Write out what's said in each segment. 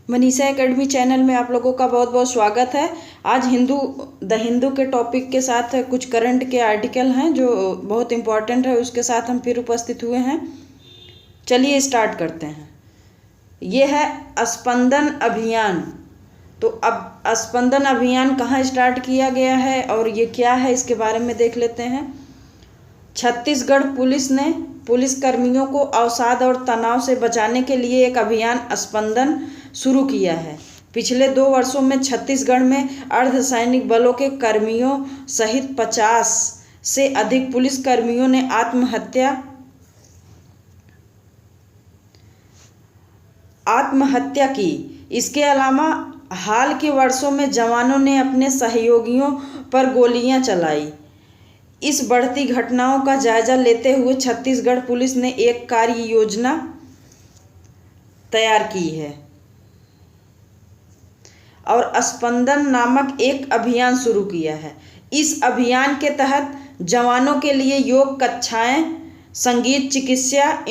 Manisha academy channel में आप लोगों का बहुत बहुत स्वागत है। आज द हिंदू के टॉपिक के साथ कुछ करंट के आर्टिकल हैं जो बहुत इम्पोर्टेंट है, उसके साथ हम फिर उपस्थित हुए हैं। चलिए स्टार्ट करते हैं। ये है स्पंदन अभियान। तो अब स्पंदन अभियान कहाँ स्टार्ट किया गया है और ये क्या है, इसके बारे में देख लेते हैं। छत्तीसगढ़ पुलिस ने पुलिसकर्मियों को अवसाद और तनाव से बचाने के लिए एक अभियान स्पंदन शुरू किया है। पिछले 2 वर्षों में छत्तीसगढ़ में अर्धसैनिक बलों के कर्मियों सहित 50 से अधिक पुलिसकर्मियों ने आत्महत्या की। इसके अलावा हाल के वर्षों में जवानों ने अपने सहयोगियों पर गोलियां चलाई। इस बढ़ती घटनाओं का जायजा लेते हुए छत्तीसगढ़ पुलिस ने एक कार्य योजना तैयार की है और स्पंदन नामक एक अभियान शुरू किया है। इस अभियान के तहत जवानों के लिए योग कक्षाएं, संगीत, चिकित्सा,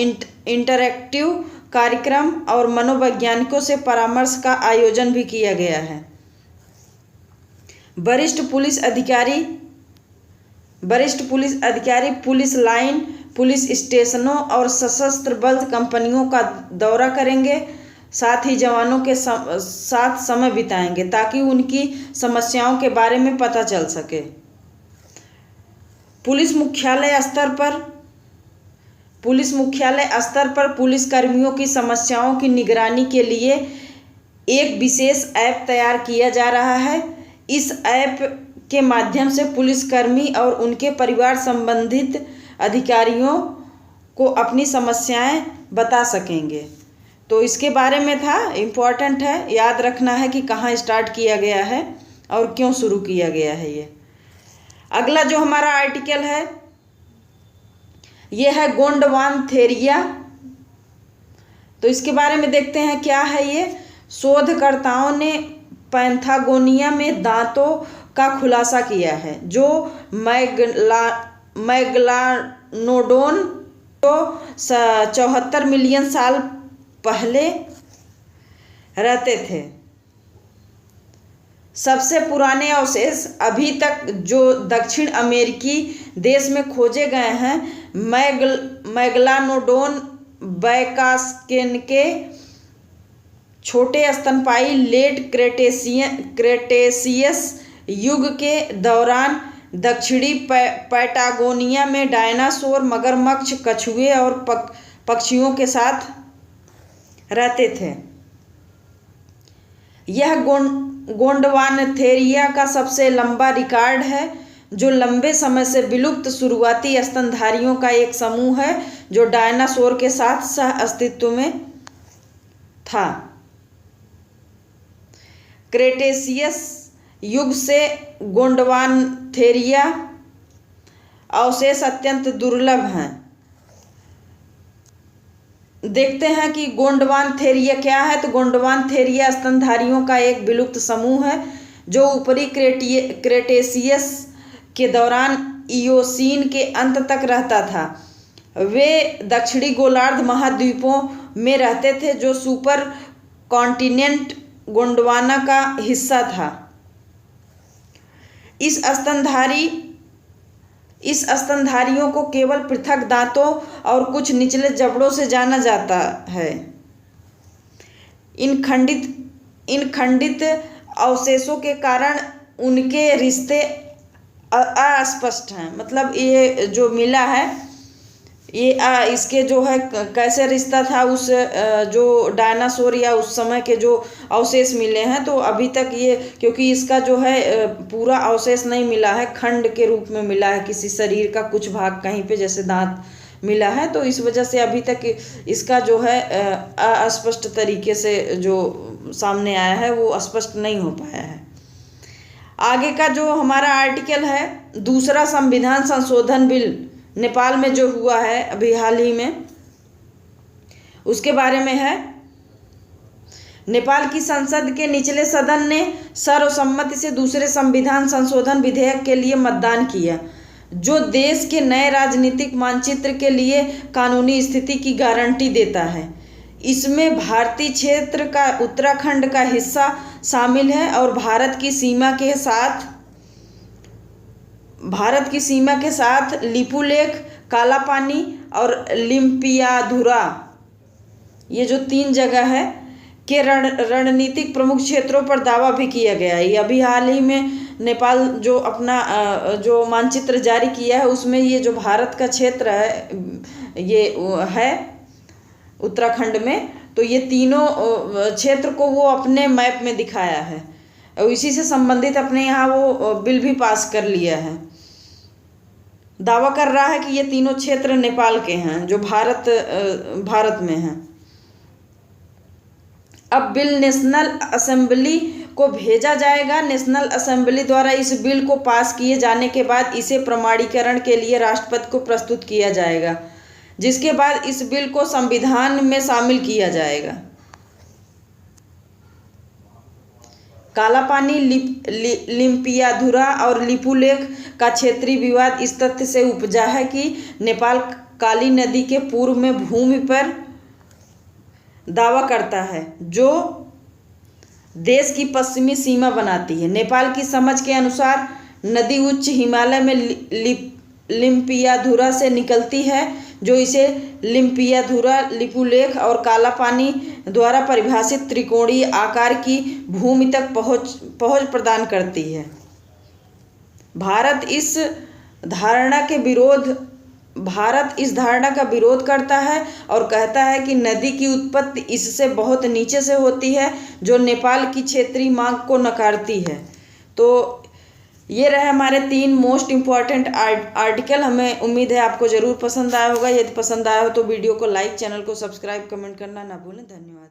इंटरैक्टिव कार्यक्रम और मनोवैज्ञानिकों से परामर्श का आयोजन भी किया गया है। वरिष्ठ पुलिस अधिकारी पुलिस लाइन, पुलिस स्टेशनों और सशस्त्र बल कंपनियों का दौरा करेंगे, साथ ही जवानों के साथ समय बिताएंगे ताकि उनकी समस्याओं के बारे में पता चल सके। पुलिस मुख्यालय स्तर पर पुलिस कर्मियों की समस्याओं की निगरानी के लिए एक विशेष ऐप तैयार किया जा रहा है। इस ऐप के माध्यम से पुलिसकर्मी और उनके परिवार संबंधित अधिकारियों को अपनी समस्याएं बता सकेंगे। तो इसके बारे में था, इम्पोर्टेंट है, याद रखना है कि कहाँ स्टार्ट किया गया है और क्यों शुरू किया गया है। ये अगला जो हमारा आर्टिकल है ये है गोंडवाना। तो इसके बारे में देखते हैं क्या है ये। शोधकर्ताओं ने पैंथागोनिया में दांतों का खुलासा किया है जो मैगलानोडोन तो 74 मिलियन साल पहले रहते थे। सबसे पुराने अवशेष अभी तक जो दक्षिण अमेरिकी देश में खोजे गए हैं मैगलानोडोन बैकास्केन के छोटे स्तनपायी लेट क्रेटेशियस युग के दौरान दक्षिणी पैटागोनिया में डायनासोर, मगरमच्छ, कछुए और पक्षियों के साथ रहते थे। यह गोंडवानथेरिया का सबसे लंबा रिकॉर्ड है जो लंबे समय से विलुप्त शुरुआती स्तनधारियों का एक समूह है जो डायनासोर के साथ सह अस्तित्व में था। क्रेटेशियस युग से गोंडवानथेरिया अवशेष अत्यंत दुर्लभ हैं। देखते हैं कि गोंडवानथेरिया क्या है। तो गोंडवानथेरिया स्तनधारियों का एक विलुप्त समूह है जो ऊपरी क्रेटेशियस के दौरान इयोसीन के अंत तक रहता था। वे दक्षिणी गोलार्ध महाद्वीपों में रहते थे जो सुपर कॉन्टिनेंट गोंडवाना का हिस्सा था। इस स्तनधारियों को केवल पृथक दांतों और कुछ निचले जबड़ों से जाना जाता है। इन खंडित अवशेषों के कारण उनके रिश्ते अस्पष्ट हैं। मतलब ये जो मिला है ये इसके जो है कैसे रिश्ता था उस जो डायनासोर या उस समय के जो अवशेष मिले हैं, तो अभी तक ये क्योंकि इसका जो है पूरा अवशेष नहीं मिला है, खंड के रूप में मिला है, किसी शरीर का कुछ भाग कहीं पे जैसे दांत मिला है, तो इस वजह से अभी तक इसका जो है अस्पष्ट तरीके से जो सामने आया है वो स्पष्ट नहीं हो पाया है। आगे का जो हमारा आर्टिकल है, दूसरा संविधान संशोधन बिल नेपाल में जो हुआ है अभी हाल ही में, उसके बारे में है। नेपाल की संसद के निचले सदन ने सर्वसम्मति से दूसरे संविधान संशोधन विधेयक के लिए मतदान किया जो देश के नए राजनीतिक मानचित्र के लिए कानूनी स्थिति की गारंटी देता है। इसमें भारतीय क्षेत्र का उत्तराखंड का हिस्सा शामिल है और भारत की सीमा के साथ लिपुलेख, काला पानी और लिम्पियाधुरा, ये जो 3 जगह है के रणनीतिक प्रमुख क्षेत्रों पर दावा भी किया गया है। ये अभी हाल ही में नेपाल जो अपना जो मानचित्र जारी किया है उसमें ये जो भारत का क्षेत्र है ये है उत्तराखंड में, तो ये तीनों क्षेत्र को वो अपने मैप में दिखाया है और इसी से संबंधित अपने यहाँ वो बिल भी पास कर लिया है। दावा कर रहा है कि ये तीनों क्षेत्र नेपाल के हैं जो भारत में हैं। अब बिल नेशनल असेंबली को भेजा जाएगा। नेशनल असेंबली द्वारा इस बिल को पास किए जाने के बाद इसे प्रमाणीकरण के लिए राष्ट्रपति को प्रस्तुत किया जाएगा, जिसके बाद इस बिल को संविधान में शामिल किया जाएगा। काला पानी, लिम्पियाधुरा और लिपुलेख का क्षेत्रीय विवाद इस तथ्य से उपजा है कि नेपाल काली नदी के पूर्व में भूमि पर दावा करता है जो देश की पश्चिमी सीमा बनाती है। नेपाल की समझ के अनुसार नदी उच्च हिमालय में लिम्पियाधुरा से निकलती है, जो इसे लिम्पियाधुरा, लिपुलेख और काला पानी द्वारा परिभाषित त्रिकोणीय आकार की भूमि तक पहुंच प्रदान करती है। भारत इस धारणा का विरोध करता है और कहता है कि नदी की उत्पत्ति इससे बहुत नीचे से होती है, जो नेपाल की क्षेत्रीय मांग को नकारती है। तो ये रहे हमारे 3 मोस्ट इम्पॉर्टेंट आर्टिकल। हमें उम्मीद है आपको ज़रूर पसंद आया होगा। यदि पसंद आया हो तो वीडियो को लाइक, चैनल को सब्सक्राइब, कमेंट करना ना भूलें। धन्यवाद।